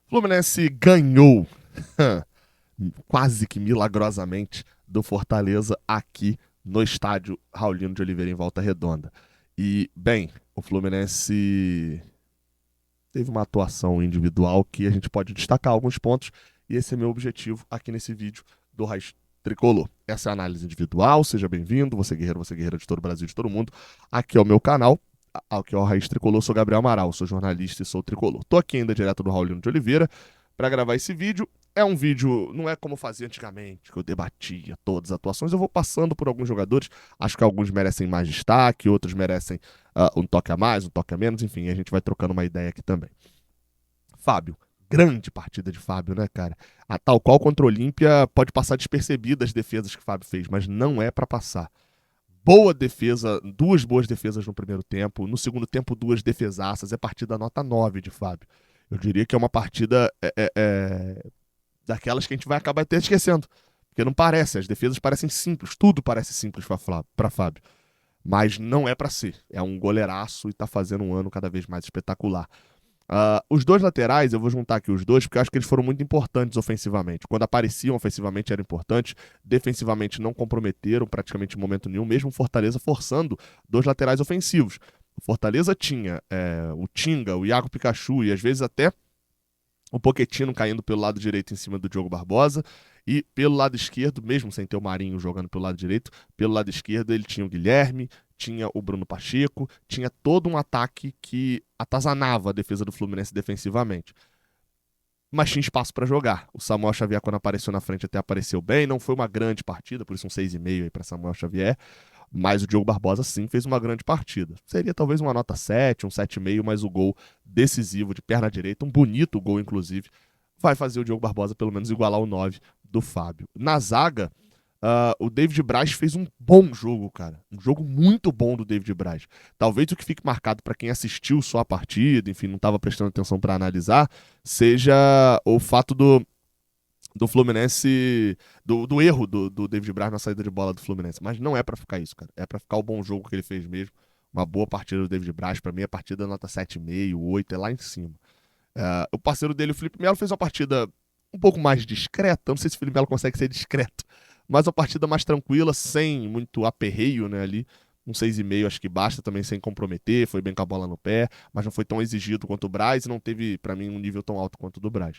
Fluminense ganhou, quase que milagrosamente, do Fortaleza aqui no estádio Raulino de Oliveira, em Volta Redonda. E, bem, o Fluminense teve uma atuação individual que a gente pode destacar alguns pontos, e esse é meu objetivo aqui nesse vídeo do Raiz Tricolor. Essa é a análise individual, seja bem-vindo, você guerreira de todo o Brasil, de todo mundo. Aqui é o meu canal, aqui é o Raiz Tricolor, sou Gabriel Amaral, sou jornalista e sou tricolor. Tô aqui ainda direto do Raulino de Oliveira para gravar esse vídeo. É um vídeo, não é como fazia antigamente, que eu debatia todas as atuações, eu vou passando por alguns jogadores, acho que alguns merecem mais destaque, outros merecem um toque a mais, um toque a menos, enfim, a gente vai trocando uma ideia aqui também. Fábio, grande partida de Fábio, né, cara? A tal qual contra o Olímpia pode passar despercebida as defesas que o Fábio fez, mas não é para passar. Boa defesa, duas boas defesas no primeiro tempo, no segundo tempo duas defesaças, é partida nota 9 de Fábio. Eu diria que é uma partida daquelas que a gente vai acabar até esquecendo, porque não parece, as defesas parecem simples, tudo parece simples para Fábio, mas não é para ser, é um goleiraço e tá fazendo um ano cada vez mais espetacular. Os dois laterais, eu vou juntar aqui os dois, porque eu acho que eles foram muito importantes ofensivamente. Quando apareciam ofensivamente eram importantes, defensivamente não comprometeram praticamente em momento nenhum, mesmo o Fortaleza forçando dois laterais ofensivos. O Fortaleza tinha o Tinga, o Iago Pikachu e às vezes até o Pochettino caindo pelo lado direito em cima do Diogo Barbosa, e pelo lado esquerdo, mesmo sem ter o Marinho jogando pelo lado direito, pelo lado esquerdo ele tinha o Guilherme, tinha o Bruno Pacheco, tinha todo um ataque que atazanava a defesa do Fluminense defensivamente. Mas tinha espaço para jogar. O Samuel Xavier, quando apareceu na frente, até apareceu bem. Não foi uma grande partida, por isso um 6,5 aí para Samuel Xavier. Mas o Diogo Barbosa sim fez uma grande partida. Seria talvez uma nota 7, um 7,5, mas o gol decisivo de perna direita, um bonito gol inclusive, vai fazer o Diogo Barbosa pelo menos igualar o 9 do Fábio. Na zaga, o David Braz fez um bom jogo, cara. Um jogo muito bom do David Braz. Talvez o que fique marcado para quem assistiu só a partida, enfim, não estava prestando atenção para analisar, seja o fato do Fluminense, do erro do David Braz na saída de bola do Fluminense. Mas não é pra ficar isso, cara. É pra ficar o bom jogo que ele fez mesmo. Uma boa partida do David Braz. Pra mim, a partida nota 7,5, 8, é lá em cima. O parceiro dele, o Felipe Melo, fez uma partida um pouco mais discreta. Não sei se o Felipe Melo consegue ser discreto, mas uma partida mais tranquila, sem muito aperreio, né, ali. Um 6,5 acho que basta também, sem comprometer. Foi bem com a bola no pé, mas não foi tão exigido quanto o Braz e não teve, pra mim, um nível tão alto quanto o do Braz.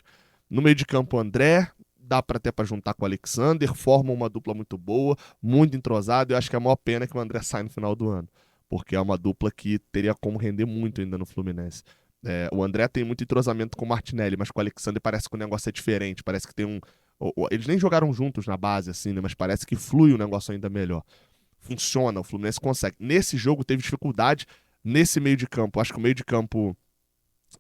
No meio de campo, o André, dá para até para juntar com o Alexander, formam uma dupla muito boa, muito entrosada. Eu acho que é a maior pena que o André sai no final do ano, porque é uma dupla que teria como render muito ainda no Fluminense. O André tem muito entrosamento com o Martinelli, mas com o Alexander parece que o negócio é diferente, parece que tem um... Eles nem jogaram juntos na base, assim, né? Mas parece que flui o negócio ainda melhor. Funciona, o Fluminense consegue. Nesse jogo teve dificuldade nesse meio de campo. Acho que o meio de campo,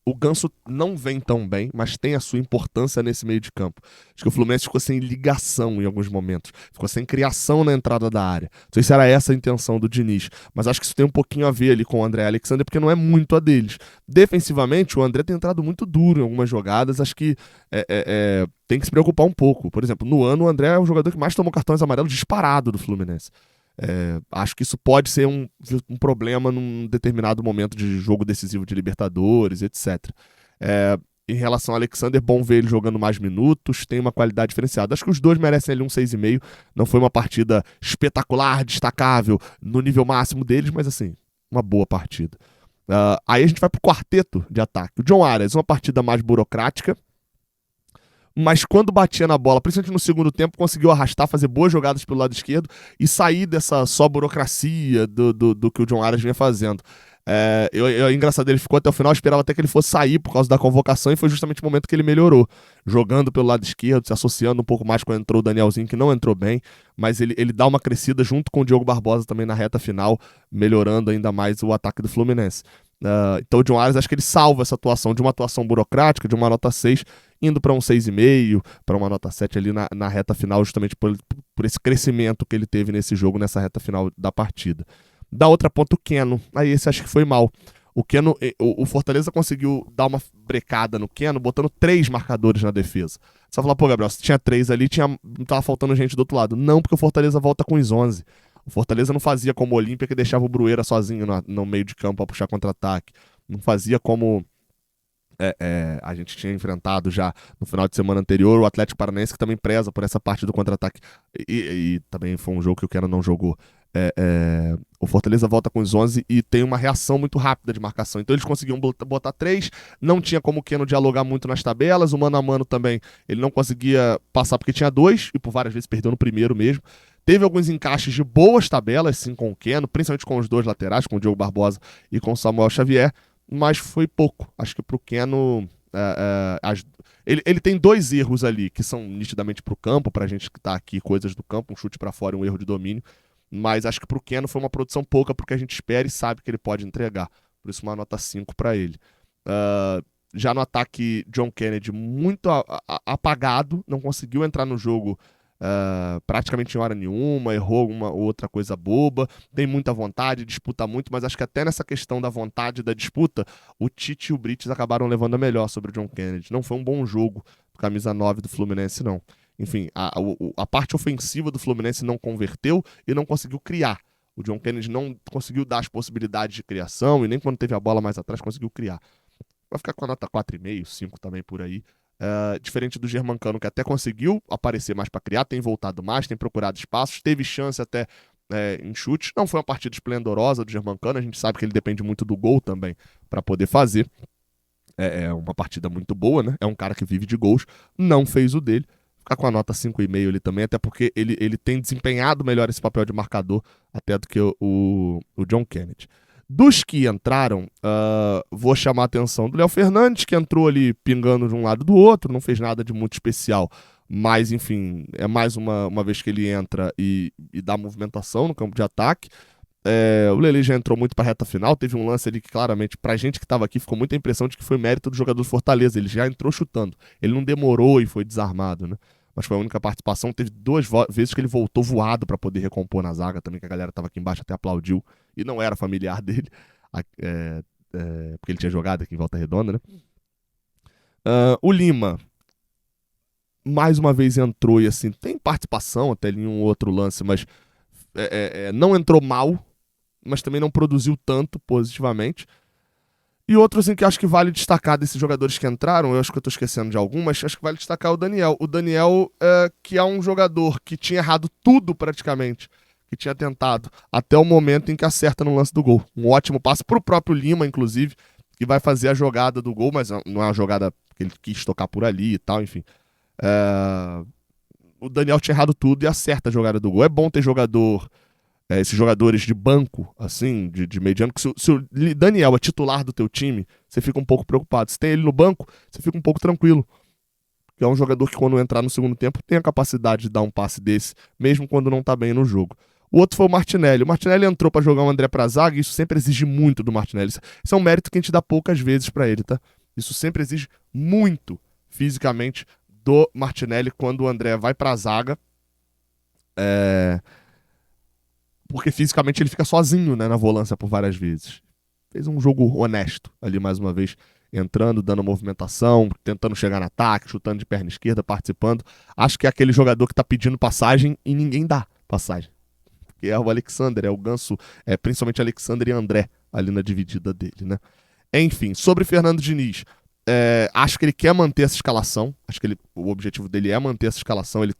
o Ganso não vem tão bem, mas tem a sua importância nesse meio de campo. Acho que o Fluminense ficou sem ligação em alguns momentos. Ficou sem criação na entrada da área. Não sei se era essa a intenção do Diniz, mas acho que isso tem um pouquinho a ver ali com o André Alexander, porque não é muito a deles. Defensivamente, o André tem entrado muito duro em algumas jogadas. Acho que tem que se preocupar um pouco. Por exemplo, no ano, o André é o jogador que mais tomou cartões amarelos disparado do Fluminense. Acho que isso pode ser um problema num determinado momento de jogo decisivo de Libertadores, etc. Em relação ao Alexander, bom ver ele jogando mais minutos, tem uma qualidade diferenciada. Acho que os dois merecem ali um 6,5. Não foi uma partida espetacular, destacável, no nível máximo deles, mas assim, uma boa partida. Aí a gente vai pro quarteto de ataque. O John Arias, uma partida mais burocrática, mas quando batia na bola, principalmente no segundo tempo, conseguiu arrastar, fazer boas jogadas pelo lado esquerdo e sair dessa só burocracia do que o John Arias vinha fazendo. Engraçado, ele ficou até o final, esperava até que ele fosse sair por causa da convocação, e foi justamente o momento que ele melhorou, jogando pelo lado esquerdo, se associando um pouco mais quando entrou o Danielzinho, que não entrou bem, mas ele dá uma crescida junto com o Diogo Barbosa também na reta final, melhorando ainda mais o ataque do Fluminense. Então o John Arias, acho que ele salva essa atuação de uma atuação burocrática, de uma nota 6, indo para um 6,5, para uma nota 7 ali na reta final, justamente por esse crescimento que ele teve nesse jogo, nessa reta final da partida. Da outra ponta, o Keno. Aí esse acho que foi mal. O Keno, o Fortaleza conseguiu dar uma brecada no Keno, botando 3 marcadores na defesa. Você vai falar, pô, Gabriel, se tinha 3 ali, não tava faltando gente do outro lado. Não, porque o Fortaleza volta com os 11. O Fortaleza não fazia como o Olímpia, que deixava o Brueira sozinho no meio de campo para puxar contra-ataque. Não fazia como A gente tinha enfrentado já no final de semana anterior o Atlético Paranaense, que também preza por essa parte do contra-ataque. E também foi um jogo que o Keno não jogou. O Fortaleza volta com os 11 e tem uma reação muito rápida de marcação. Então eles conseguiam botar 3, não tinha como o Keno dialogar muito nas tabelas, o mano a mano também ele não conseguia passar porque tinha 2 e por várias vezes perdeu no primeiro mesmo. Teve alguns encaixes de boas tabelas, sim, com o Keno, principalmente com os 2 laterais, com o Diogo Barbosa e com o Samuel Xavier, mas foi pouco. Acho que pro Keno... Ele tem 2 erros ali, que são nitidamente pro campo, pra gente que tá aqui, coisas do campo, um chute pra fora e um erro de domínio. Mas acho que pro Keno foi uma produção pouca porque a gente espera e sabe que ele pode entregar. Por isso uma nota 5 pra ele. Já no ataque, John Kennedy muito apagado, não conseguiu entrar no jogo praticamente em hora nenhuma, errou uma outra coisa boba, tem muita vontade, disputa muito, mas acho que até nessa questão da vontade da disputa, o Tite e o Brites acabaram levando a melhor sobre o John Kennedy. Não foi um bom jogo do camisa 9 do Fluminense, não. Enfim, a parte ofensiva do Fluminense não converteu e não conseguiu criar. O John Kennedy não conseguiu dar as possibilidades de criação e nem quando teve a bola mais atrás conseguiu criar. Vai ficar com a nota 4,5, 5 também por aí. Diferente do Germancano, que até conseguiu aparecer mais para criar, tem voltado mais, tem procurado espaços, teve chance até em chute. Não foi uma partida esplendorosa do Germancano, a gente sabe que ele depende muito do gol também para poder fazer. É uma partida muito boa, né? É um cara que vive de gols, não fez o dele. Ficar com a nota 5,5 ele também, até porque ele tem desempenhado melhor esse papel de marcador até do que o John Kennedy. Dos que entraram, vou chamar a atenção do Léo Fernandes, que entrou ali pingando de um lado do outro, não fez nada de muito especial, mas enfim, é mais uma vez que ele entra e dá movimentação no campo de ataque. O Lele já entrou muito para a reta final, teve um lance ali que claramente, pra gente que estava aqui, ficou muita impressão de que foi mérito do jogador do Fortaleza, ele já entrou chutando, ele não demorou e foi desarmado, né? Mas foi a única participação. Teve 2 vezes que ele voltou voado para poder recompor na zaga também, que a galera tava aqui embaixo até aplaudiu. E não era familiar dele, porque ele tinha jogado aqui em Volta Redonda, né? O Lima, mais uma vez entrou e assim, tem participação até em um outro lance, mas não entrou mal, mas também não produziu tanto positivamente. E outros em que acho que vale destacar desses jogadores que entraram, eu acho que eu tô esquecendo de algum, mas acho que vale destacar o Daniel. O Daniel, que é um jogador que tinha errado tudo praticamente, que tinha tentado, até o momento em que acerta no lance do gol. Um ótimo passe pro próprio Lima, inclusive, que vai fazer a jogada do gol, mas não é uma jogada que ele quis tocar por ali e tal, enfim. O Daniel tinha errado tudo e acerta a jogada do gol. É bom ter esses jogadores de banco, assim, de mediano, que se o Daniel é titular do teu time, você fica um pouco preocupado. Se tem ele no banco, você fica um pouco tranquilo. Porque é um jogador que quando entrar no segundo tempo tem a capacidade de dar um passe desse, mesmo quando não tá bem no jogo. O outro foi o Martinelli. O Martinelli entrou pra jogar o André pra zaga e isso sempre exige muito do Martinelli. Isso é um mérito que a gente dá poucas vezes pra ele, tá? Isso sempre exige muito, fisicamente, do Martinelli quando o André vai pra zaga. Porque fisicamente ele fica sozinho, né, na volância por várias vezes. Fez um jogo honesto ali mais uma vez, entrando, dando movimentação, tentando chegar no ataque, chutando de perna esquerda, participando. Acho que é aquele jogador que tá pedindo passagem e ninguém dá passagem. Porque é o Alexander, é o Ganso, principalmente Alexander e André ali na dividida dele, né? Enfim, sobre Fernando Diniz, acho que ele quer manter essa escalação. Acho que o objetivo dele é manter essa escalação. Ele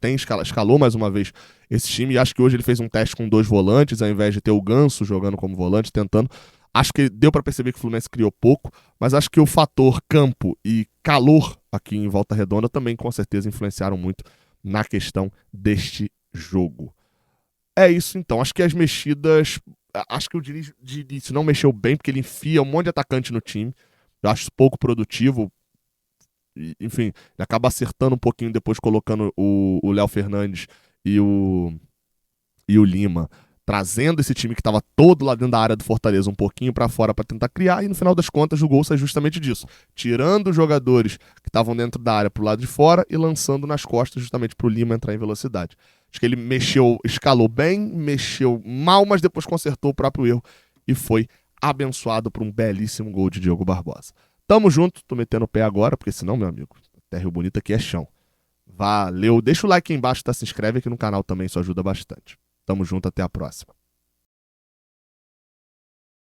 escalou mais uma vez esse time. E acho que hoje ele fez um teste com 2 volantes, ao invés de ter o Ganso jogando como volante, tentando. Acho que deu para perceber que o Fluminense criou pouco, mas acho que o fator campo e calor aqui em Volta Redonda também com certeza influenciaram muito na questão deste jogo. É isso então. Acho que as mexidas... Acho que o Diniz não mexeu bem, porque ele enfia um monte de atacante no time. Eu acho isso pouco produtivo. Enfim, ele acaba acertando um pouquinho depois colocando o Léo Fernandes e o Lima, trazendo esse time que estava todo lá dentro da área do Fortaleza um pouquinho para fora para tentar criar, e no final das contas o gol sai justamente disso, tirando os jogadores que estavam dentro da área pro lado de fora e lançando nas costas justamente pro Lima entrar em velocidade. Acho que ele escalou bem, mexeu mal, mas depois consertou o próprio erro e foi abençoado por um belíssimo gol de Diogo Barbosa. Tamo junto, tô metendo o pé agora, porque senão, meu amigo, Terra Bonita aqui é chão. Valeu, deixa o like aí embaixo, tá? Se inscreve aqui no canal também, isso ajuda bastante. Tamo junto, até a próxima.